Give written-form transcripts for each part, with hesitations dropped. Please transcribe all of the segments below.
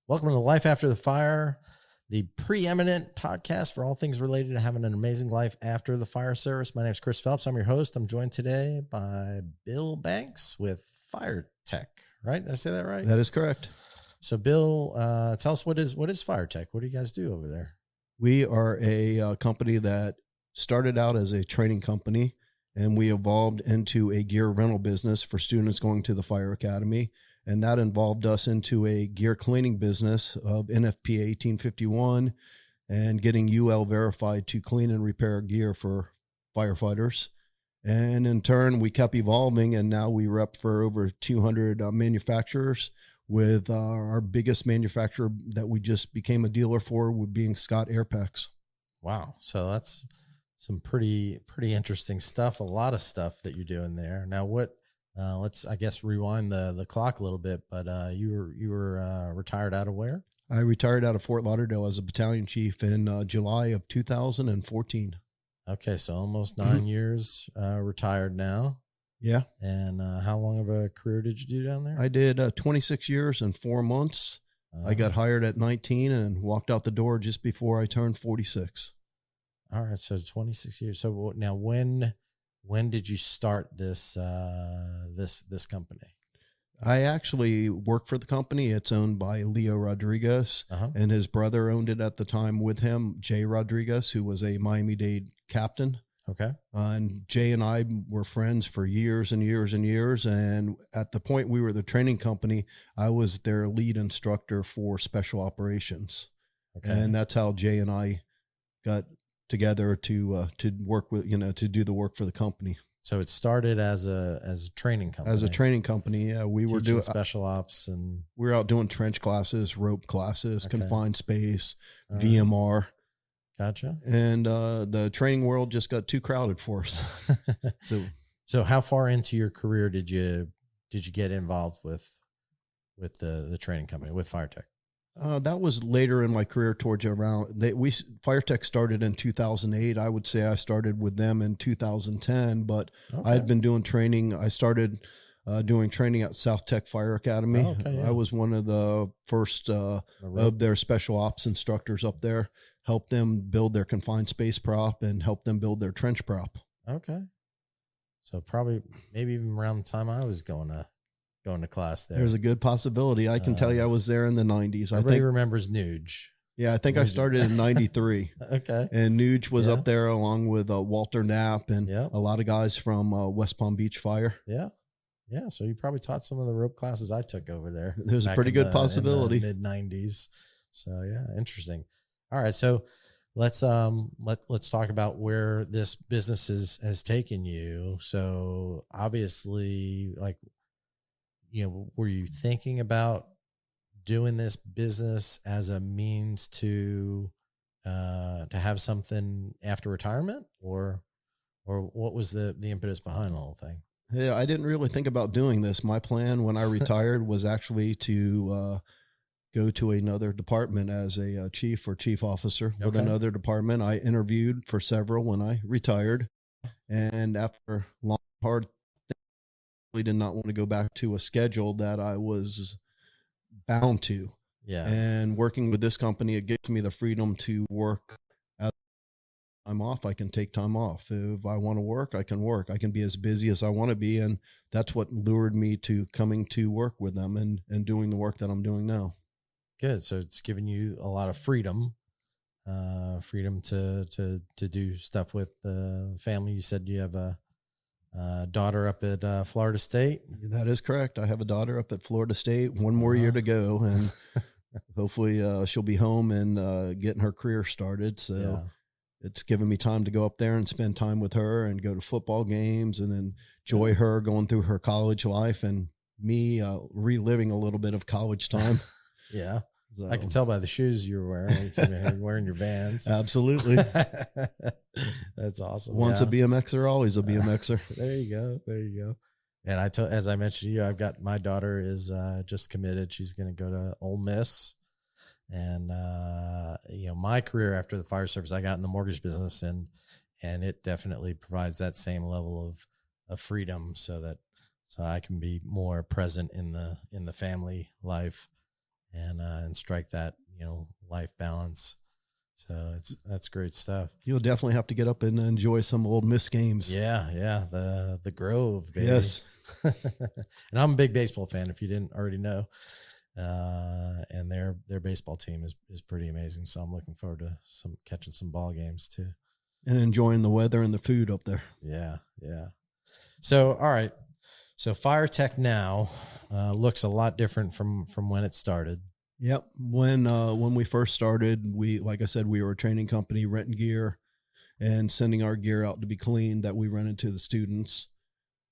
Welcome to Life After the Fire, the preeminent podcast for all things related to having an amazing life after the fire service. My name is Chris Phelps. I'm your host. I'm joined today by Bill Banks with FIRE TEC, right? Did I say that right? That is correct. So Bill, tell us what is FIRE TEC? What do you guys do over there? We are a company that started out as a training company, and we evolved into a gear rental business for students going to the fire academy. And that involved us into a gear cleaning business of NFPA 1851 and getting UL verified to clean and repair gear for firefighters. And in turn, we kept evolving, and now we rep for over 200 manufacturers, with our biggest manufacturer that we just became a dealer for would being Scott Airpex. Wow. So that's some pretty interesting stuff. A lot of stuff that you're doing there. Now, let's, I guess, rewind the clock a little bit, but you were retired out of where? I retired out of Fort Lauderdale as a battalion chief in July of 2014. Okay, so almost 9 years retired now. Yeah. And how long of a career did you do down there? I did 26 years and 4 months. I got hired at 19 and walked out the door just before I turned 46. All right, so 26 years. So now when did you start this this company? I actually work for the company. It's owned by Leo Rodriguez, and his brother owned it at the time with him, Jay Rodriguez, who was a Miami-Dade captain. Okay. And Jay and I were friends for years and years and years. And at the point we were the training company, I was their lead instructor for special operations. Okay. And that's how Jay and I got together to work with, to do the work for the company. So it started as a training company. As a training company, yeah. We were doing special ops, and we were out doing trench classes, rope classes, confined space, VMR. Gotcha. And the training world just got too crowded for us. So how far into your career did you get involved with the training company, with FIRE TEC? That was later in my career, towards around FIRE TEC started in 2008. I would say I started with them in 2010, but I had been doing training. I started doing training at South Tech Fire Academy. I was one of the first of their special ops instructors up there. Helped them build their confined space prop and helped them build their trench prop. Okay. So probably maybe even around the time I was going to class there. There's a good possibility. I can tell you I was there in the 90s. I think remembers Nuge. Yeah, I think I started in 93. Okay. And Nuge was up there along with Walter Knapp and a lot of guys from West Palm Beach Fire. Yeah. Yeah. So you probably taught some of the rope classes I took over there. There's a pretty good possibility. Mid 90s. So yeah, interesting. All right. So let's talk about where this business has taken you. So obviously, were you thinking about doing this business as a means to have something after retirement, or what was the impetus behind the whole thing? Yeah, I didn't really think about doing this. My plan when I retired was actually to go to another department as a chief or chief officer with another department. I interviewed for several when I retired, and after long, hard we did not want to go back to a schedule that I was bound to. Yeah. And working with this company, it gives me the freedom to work. As I'm off, I can take time off. If I want to work, I can work. I can be as busy as I want to be. And that's what lured me to coming to work with them and doing the work that I'm doing now. Good. So it's given you a lot of freedom to do stuff with the family. You said you have a daughter up at Florida State. That is correct. I have a daughter up at Florida State. One more year to go, and hopefully she'll be home and getting her career started. So it's given me time to go up there and spend time with her and go to football games and enjoy her going through her college life and me reliving a little bit of college time. Yeah. So. I can tell by the shoes you're wearing. You're wearing your Vans. Absolutely. That's awesome. Once a BMXer, always a BMXer. There you go. There you go. And as I mentioned to you, I've got my daughter is just committed. She's going to go to Ole Miss. And, my career after the fire service, I got in the mortgage business, and it definitely provides that same level of freedom, so I can be more present in the family life, and strike that, life balance. So that's great stuff. You'll definitely have to get up and enjoy some old Miss games. Yeah. The Grove, baby. Yes. And I'm a big baseball fan, if you didn't already know. And their baseball team is pretty amazing. So I'm looking forward to catching some ball games too. And enjoying the weather and the food up there. Yeah. So, all right. So Fire Tech now looks a lot different from when it started. Yep. When we first started, like I said, we were a training company, renting gear and sending our gear out to be cleaned that we rented to the students.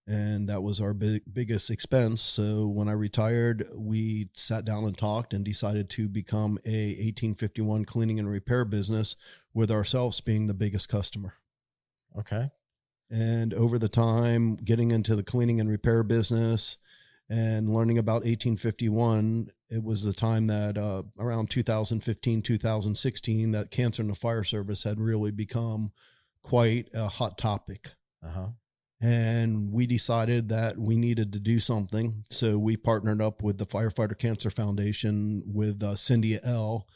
And that was our biggest expense. So when I retired, we sat down and talked and decided to become a 1851 cleaning and repair business, with ourselves being the biggest customer. Okay. And over the time, getting into the cleaning and repair business and learning about 1851, it was the time that around 2015, 2016, that cancer in the fire service had really become quite a hot topic. Uh-huh. And we decided that we needed to do something. So we partnered up with the Firefighter Cancer Foundation with Cindy L.,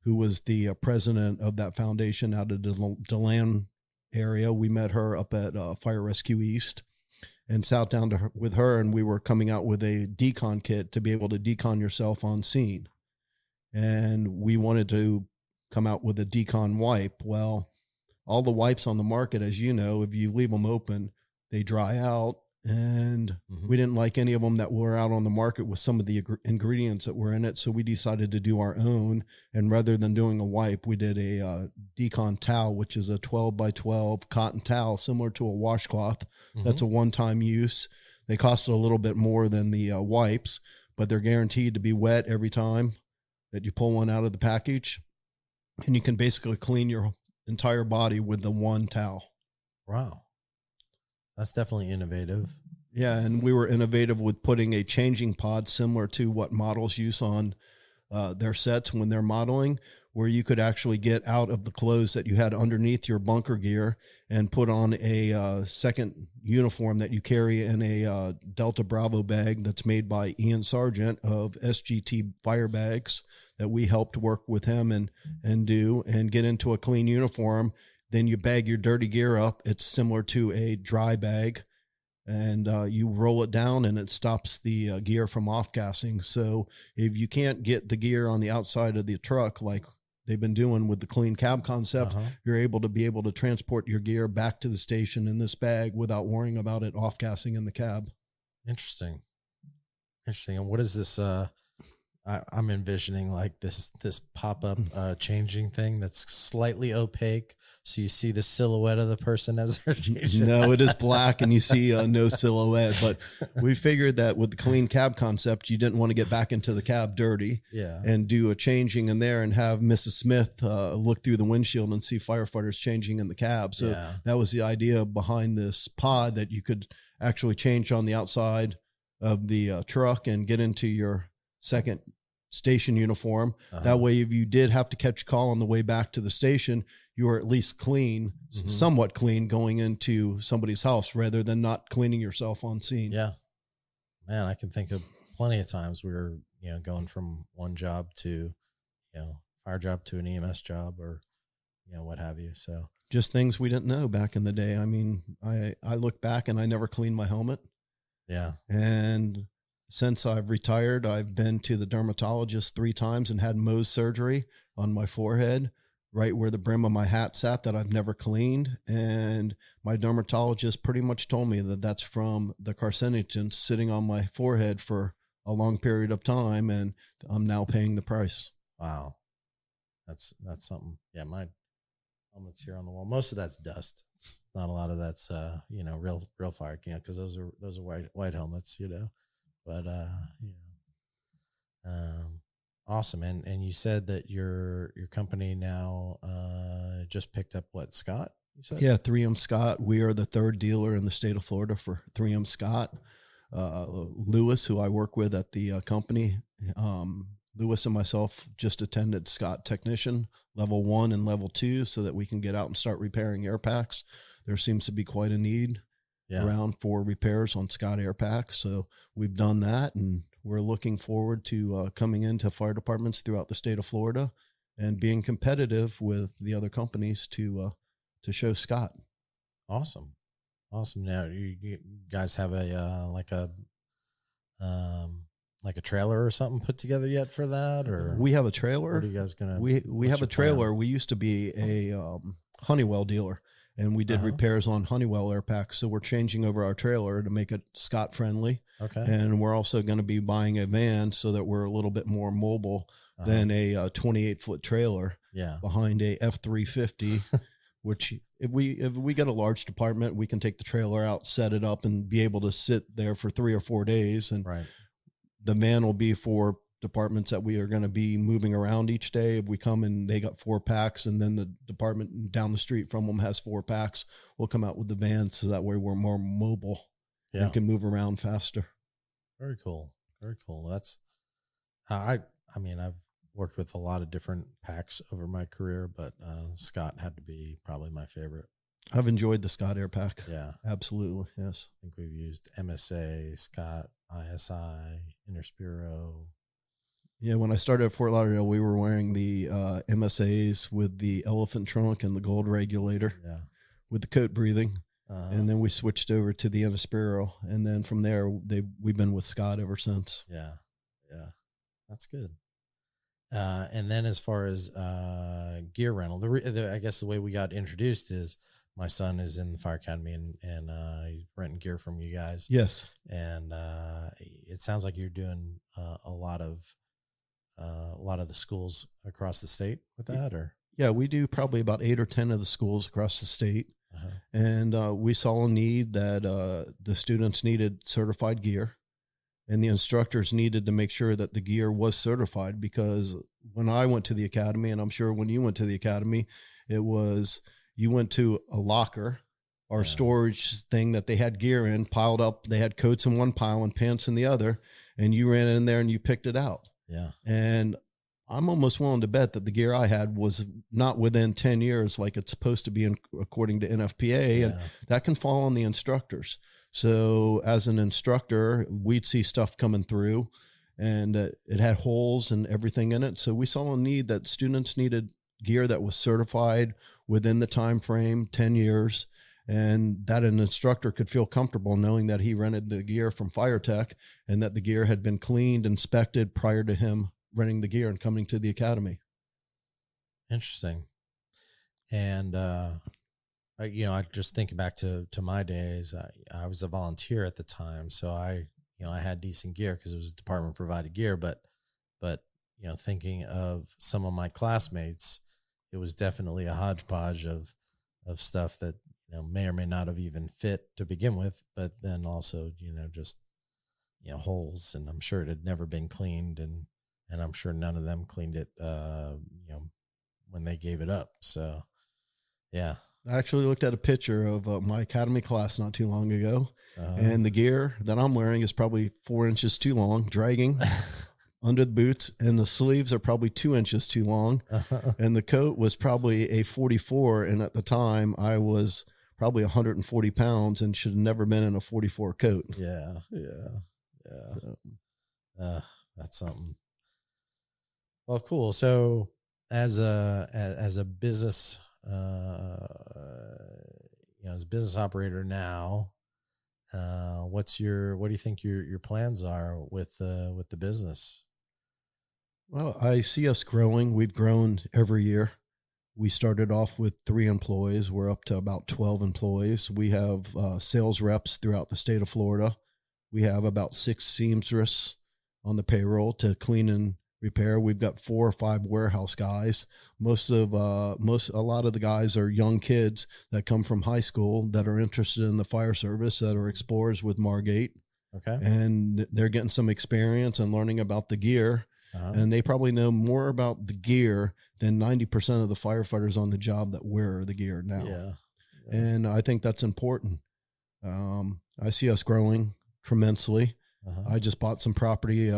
who was the president of that foundation out of the DeLand area. We met her up at Fire Rescue East and sat down with her, and we were coming out with a decon kit to be able to decon yourself on scene. And we wanted to come out with a decon wipe. Well, all the wipes on the market, as you know, if you leave them open, they dry out, and we didn't like any of them that were out on the market with some of the ingredients that were in it. So we decided to do our own. And rather than doing a wipe, we did a decon towel, which is a 12 by 12 cotton towel, similar to a washcloth. That's a one-time use. They cost a little bit more than the wipes, but they're guaranteed to be wet every time that you pull one out of the package. And you can basically clean your entire body with the one towel. Wow. That's definitely innovative. Yeah, and we were innovative with putting a changing pod similar to what models use on their sets when they're modeling, where you could actually get out of the clothes that you had underneath your bunker gear and put on a second uniform that you carry in a Delta Bravo bag that's made by Ian Sargent of SGT Fire Bags, that we helped work with him and do and get into a clean uniform. Then you bag your dirty gear up. It's similar to a dry bag, and you roll it down, and it stops the gear from off-gassing. So if you can't get the gear on the outside of the truck like they've been doing with the clean cab concept, you're able to transport your gear back to the station in this bag without worrying about it off-gassing in the cab. Interesting. And what is this? I'm envisioning like this pop-up changing thing that's slightly opaque, so you see the silhouette of the person as they're changing. No, it is black, and you see no silhouette. But we figured that with the clean cab concept, you didn't want to get back into the cab dirty, and do a changing in there and have Mrs. Smith look through the windshield and see firefighters changing in the cab. So that was the idea behind this pod, that you could actually change on the outside of the truck and get into your second station uniform. That way, if you did have to catch a call on the way back to the station, you were at least clean, somewhat clean, going into somebody's house rather than not cleaning yourself on scene. Yeah, man, I can think of plenty of times we were, going from one job to, fire job to an EMS job, or, what have you. So just things we didn't know back in the day. I mean, I look back and I never cleaned my helmet. Yeah. And since I've retired, I've been to the dermatologist 3 times and had Mohs surgery on my forehead, right where the brim of my hat sat, that I've never cleaned. And my dermatologist pretty much told me that that's from the carcinogens sitting on my forehead for a long period of time, and I'm now paying the price. Wow. That's something. Yeah, my helmet's here on the wall. Most of that's dust. It's not a lot of that's real fire, because those are white helmets, But awesome. And you said that your company now just picked up what, Scott? You said? Yeah, 3M Scott. We are the 3rd dealer in the state of Florida for 3M Scott. Lewis, who I work with at the company, Lewis and myself just attended Scott Technician level 1 and level 2 so that we can get out and start repairing air packs. There seems to be quite a need around for repairs on Scott air packs. So we've done that, and we're looking forward to coming into fire departments throughout the state of Florida and being competitive with the other companies to show Scott. Awesome. Now you guys have a like a trailer or something put together yet for that, or we have a trailer? What are you guys gonna? We have a trailer. Plan? We used to be a Honeywell dealer, and we did repairs on Honeywell air packs. So we're changing over our trailer to make it Scott friendly. Okay. And we're also going to be buying a van so that we're a little bit more mobile than a 28-foot trailer. Behind a F-350. Which if we get a large department, we can take the trailer out, set it up, and be able to sit there for 3 or 4 days. And the van will be for departments that we are going to be moving around each day. If we come and they got 4 packs, and then the department down the street from them has 4 packs, we'll come out with the van so that way we're more mobile and can move around faster. Very cool. Very cool. That's I mean, I've worked with a lot of different packs over my career, but Scott had to be probably my favorite. I've enjoyed the Scott air pack. Yeah, absolutely. Yes. I think we've used MSA, Scott, ISI, Interspiro. Yeah. When I started at Fort Lauderdale, we were wearing the MSAs with the elephant trunk and the gold regulator with the coat breathing. And then we switched over to the Interspiro. And then from there, we've been with Scott ever since. Yeah. Yeah. That's good. And then as far as gear rental, I guess the way we got introduced is my son is in the fire academy and he's renting gear from you guys. Yes. And it sounds like you're doing a lot of the schools across the state with that, or? Yeah, we do probably about 8 or 10 of the schools across the state. And we saw a need that the students needed certified gear. And the instructors needed to make sure that the gear was certified, because when I went to the academy, and I'm sure when you went to the academy, it was you went to a locker or storage thing that they had gear in piled up. They had coats in one pile and pants in the other, and you ran in there and you picked it out. Yeah. And I'm almost willing to bet that the gear I had was not within 10 years like it's supposed to be according to NFPA, and that can fall on the instructors. So as an instructor, we'd see stuff coming through, and it had holes and everything in it. So we saw a need that students needed gear that was certified within the time frame, 10 years, and that an instructor could feel comfortable knowing that he rented the gear from FIRE TEC and that the gear had been cleaned, inspected prior to him renting the gear and coming to the academy. Interesting. And, I just think back to my days. I was a volunteer at the time, so I had decent gear because it was department provided gear. But thinking of some of my classmates, it was definitely a hodgepodge of stuff that may or may not have even fit to begin with. But then also just holes, and I'm sure it had never been cleaned, and I'm sure none of them cleaned it when they gave it up. So yeah. I actually looked at a picture of my academy class not too long ago, and the gear that I'm wearing is probably 4 inches too long, dragging under the boots, and the sleeves are probably 2 inches too long, and the coat was probably a 44, and at the time I was probably 140 pounds and should have never been in a 44 coat. Yeah. That's something. Well, cool. So as a business, as a business operator now, what do you think your plans are with the business? Well, I see us growing. We've grown every year. We started off with 3 employees. We're up to about 12 employees. We have sales reps throughout the state of Florida. We have about 6 seamstresses on the payroll to clean and repair. We've got 4 or 5 warehouse guys. A lot of the guys are young kids that come from high school that are interested in the fire service, that are explorers with Margate. Okay. And they're getting some experience and learning about the gear. And they probably know more about the gear than 90% of the firefighters on the job that wear the gear now. Yeah. And I think that's important. I see us growing tremendously. I just bought some property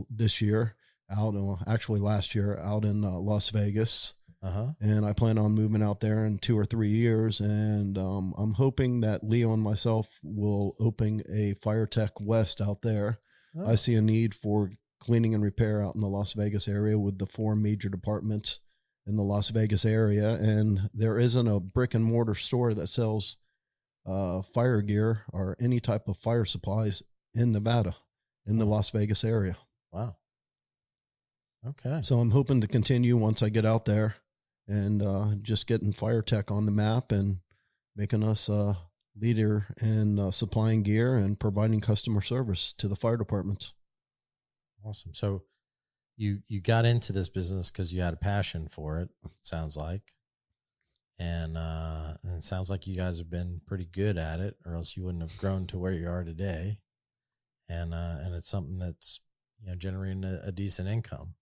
this year, actually last year out in Las Vegas. Uh-huh. And I plan on moving out there in 2 or 3 years. And I'm hoping that Leo and myself will open a FIRE TEC West out there. Oh. I see a need for cleaning and repair out in the Las Vegas area with the 4 major departments in the Las Vegas area. And there isn't a brick and mortar store that sells fire gear or any type of fire supplies in Nevada, in the Las Vegas area. Wow. Okay. So I'm hoping to continue once I get out there and just getting FIRE TEC on the map and making us a leader in supplying gear and providing customer service to the fire departments. Awesome. So you got into this business because you had a passion for it, sounds like. And it sounds like you guys have been pretty good at it, or else you wouldn't have grown to where you are today. And it's something that's, generating a decent income.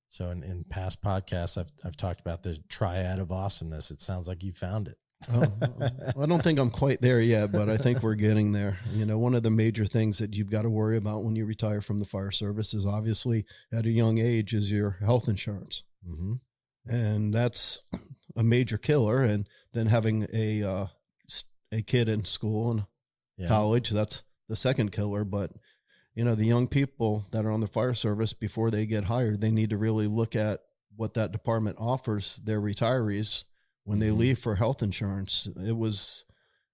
So in past podcasts, I've talked about the triad of awesomeness. It sounds like you found it. I don't think I'm quite there yet, but I think we're getting there. One of the major things that you've got to worry about when you retire from the fire service is obviously at a young age is your health insurance. Mm-hmm. And that's a major killer. And then having a kid in school and college, that's the second killer. But the young people that are on the fire service, before they get hired, they need to really look at what that department offers their retirees when they leave for health insurance. It was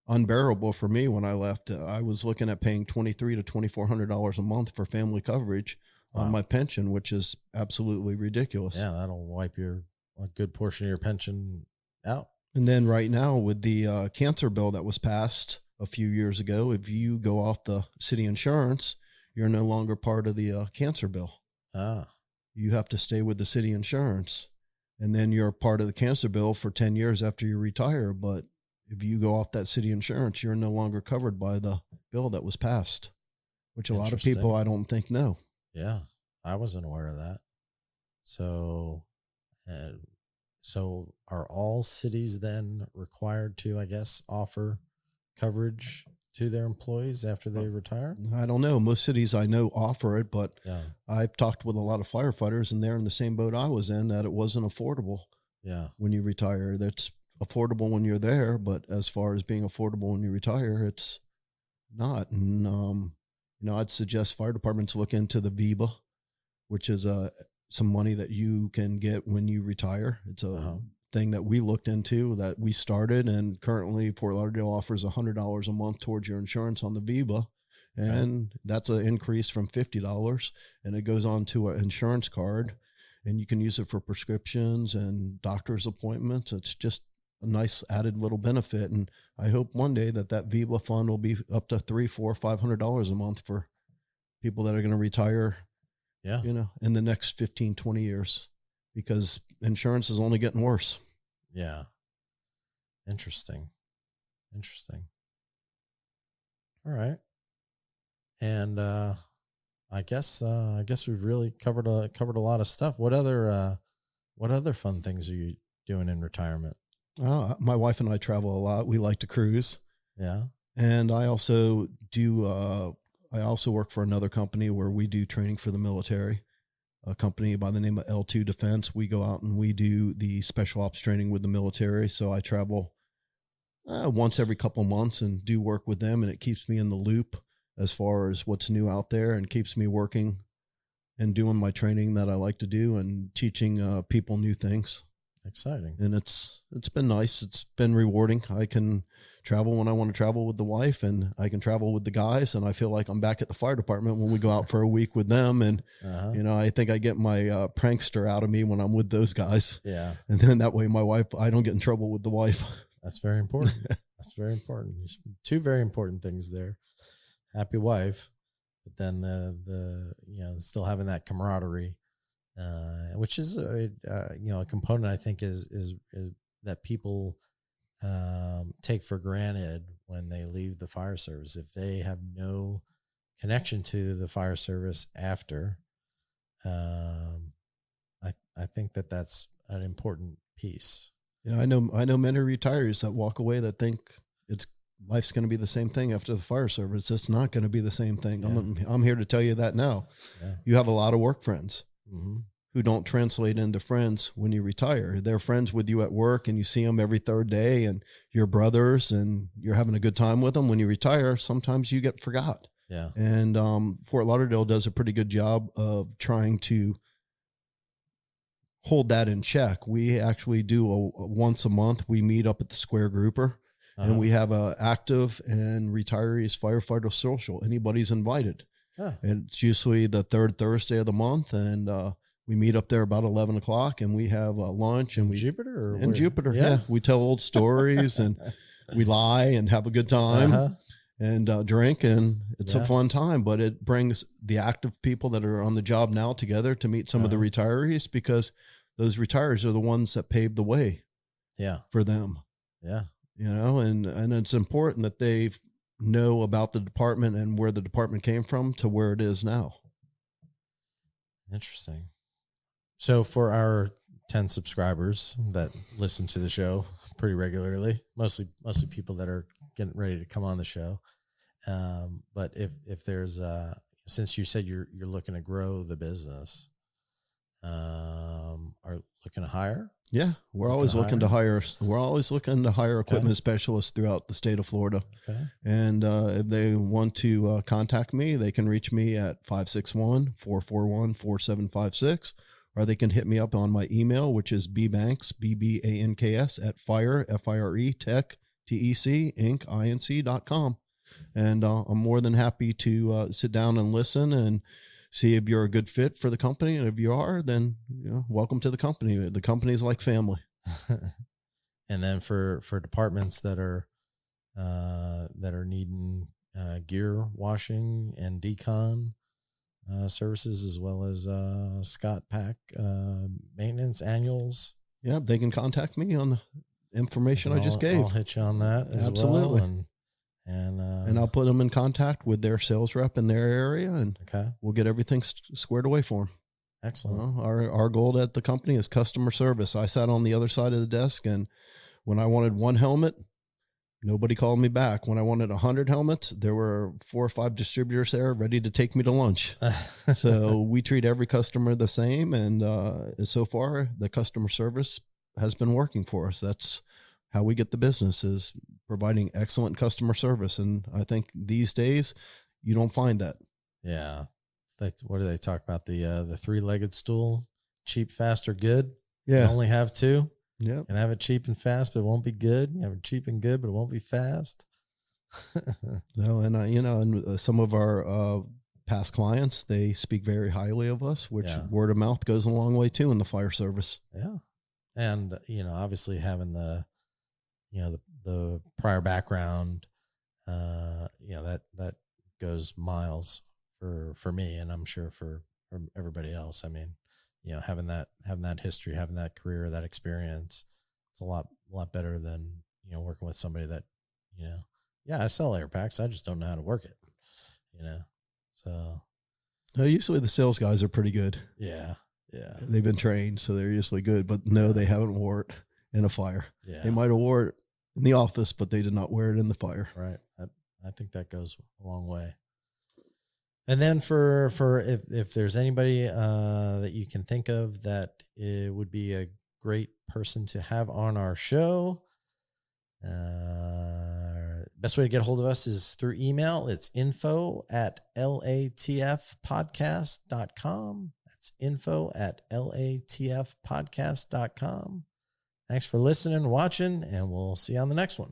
unbearable for me when I left. I was looking at paying $2,300 to $2,400 a month for family coverage on my pension, which is absolutely ridiculous. Yeah, that'll wipe a good portion of your pension out. And then right now with the cancer bill that was passed a few years ago, if you go off the city insurance, you're no longer part of the cancer bill. You have to stay with the city insurance, and then you're part of the cancer bill for 10 years after you retire. But if you go off that city insurance, you're no longer covered by the bill that was passed, which a lot of people I don't think know. Yeah, I wasn't aware of that. So are all cities then required to, I guess, offer coverage to their employees after they retire? I don't know. Most cities I know offer it, but I've talked with a lot of firefighters, and they're in the same boat I was in, that it wasn't affordable. Yeah. When you retire, that's affordable when you're there, but as far as being affordable when you retire, it's not. And I'd suggest fire departments look into the VIBA, which is some money that you can get when you retire. It's a thing that we looked into, that we started, and currently Fort Lauderdale offers $100 a month towards your insurance on the VIBA. And that's an increase from $50, and it goes on to an insurance card, and you can use it for prescriptions and doctor's appointments. It's just a nice added little benefit. And I hope one day that VIBA fund will be up to $300, $400, $500 a month for people that are going to retire, in the next 15, 20 years, because insurance is only getting worse. Yeah. Interesting. All right. And I guess we've really covered a lot of stuff. What other fun things are you doing in retirement? My wife and I travel a lot. We like to cruise. Yeah. And I also work for another company where we do training for the military, a company by the name of L2 Defense. We go out and we do the special ops training with the military. So I travel once every couple months and do work with them, and it keeps me in the loop as far as what's new out there, and keeps me working and doing my training that I like to do, and teaching people new things. Exciting. And it's been nice. It's been rewarding. I can travel when I want to travel with the wife, and I can travel with the guys, and I feel like I'm back at the fire department when we go out for a week with them. And, I think I get my prankster out of me when I'm with those guys. Yeah. And then that way I don't get in trouble with the wife. That's very important. That's very important. Two very important things there. Happy wife, but then the still having that camaraderie, which is a component I think is that people take for granted when they leave the fire service. If they have no connection to the fire service after, I think that's an important piece. I know many retirees that walk away that think life's going to be the same thing after the fire service. It's not going to be the same thing. Yeah. I'm here to tell you that now. Yeah. You have a lot of work friends. who don't translate into friends when you retire. They're friends with you at work and you see them every third day and you're brothers and you're having a good time with them. When you retire, sometimes you get forgot. Yeah. And Fort Lauderdale does a pretty good job of trying to hold that in check. We actually do once a month, we meet up at the Square Grouper. And we have a active and retirees firefighter social. Anybody's invited. And it's usually the third Thursday of the month. And we meet up there about 11 o'clock and we have lunch. And Jupiter? In Jupiter, yeah. We tell old stories and we lie and have a good time and drink. And it's a fun time. But it brings the active people that are on the job now together to meet some of the retirees, because those retirees are the ones that paved the way for them. Yeah. You know, and it's important that they know about the department and where the department came from to where it is now. Interesting. So for our 10 subscribers that listen to the show pretty regularly, mostly people that are getting ready to come on the show. But if there's since you said you're looking to grow the business, are looking to hire? Yeah, we're always looking to hire. We're always looking to hire equipment specialists throughout the state of Florida. Okay. And if they want to contact me, they can reach me at 561-441-4756, or they can hit me up on my email, which is bbanks, BBANKS, at FIRE, FIRE TEC, TEC, Inc., INC.com. And I'm more than happy to sit down and listen and see if you're a good fit for the company. And if you are, then welcome to the company. The company is like family. And then for departments that are needing gear washing and decon services, as well as Scott Pack maintenance annuals. Yeah, they can contact me on the information I just gave. I'll hit you on that as Absolutely. Well. And I'll put them in contact with their sales rep in their area, and we'll get everything squared away for them. Excellent. Our goal at the company is customer service. I sat on the other side of the desk, and when I wanted one helmet, nobody called me back. When I wanted 100 helmets, there were 4 or 5 distributors there ready to take me to lunch. So we treat every customer the same, and so far the customer service has been working for us. That's how we get the business, is providing excellent customer service. And I think these days you don't find that. Yeah. What do they talk about? The 3-legged stool, cheap, fast, or good. Yeah. You only have 2. Yeah. You can have it cheap and fast, but it won't be good. You have it cheap and good, but it won't be fast. No. And and some of our, past clients, they speak very highly of us, which word of mouth goes a long way too in the fire service. Yeah. And, obviously having the prior background, that goes miles for me, and I'm sure for everybody else. I mean, having that history, having that career, that experience, it's a lot better than, working with somebody that, I sell air packs, I just don't know how to work it, so. Usually the sales guys are pretty good. Yeah. Yeah. They've been trained, so they're usually good, but no, they haven't wore it in a fire. Yeah. They might have wore it in the office, but they did not wear it in the fire. Right. I think that goes a long way. And then for if there's anybody that you can think of that it would be a great person to have on our show, best way to get a hold of us is through email. It's info@latfpodcast.com. That's info@latfpodcast.com. Thanks for listening and watching, and we'll see you on the next one.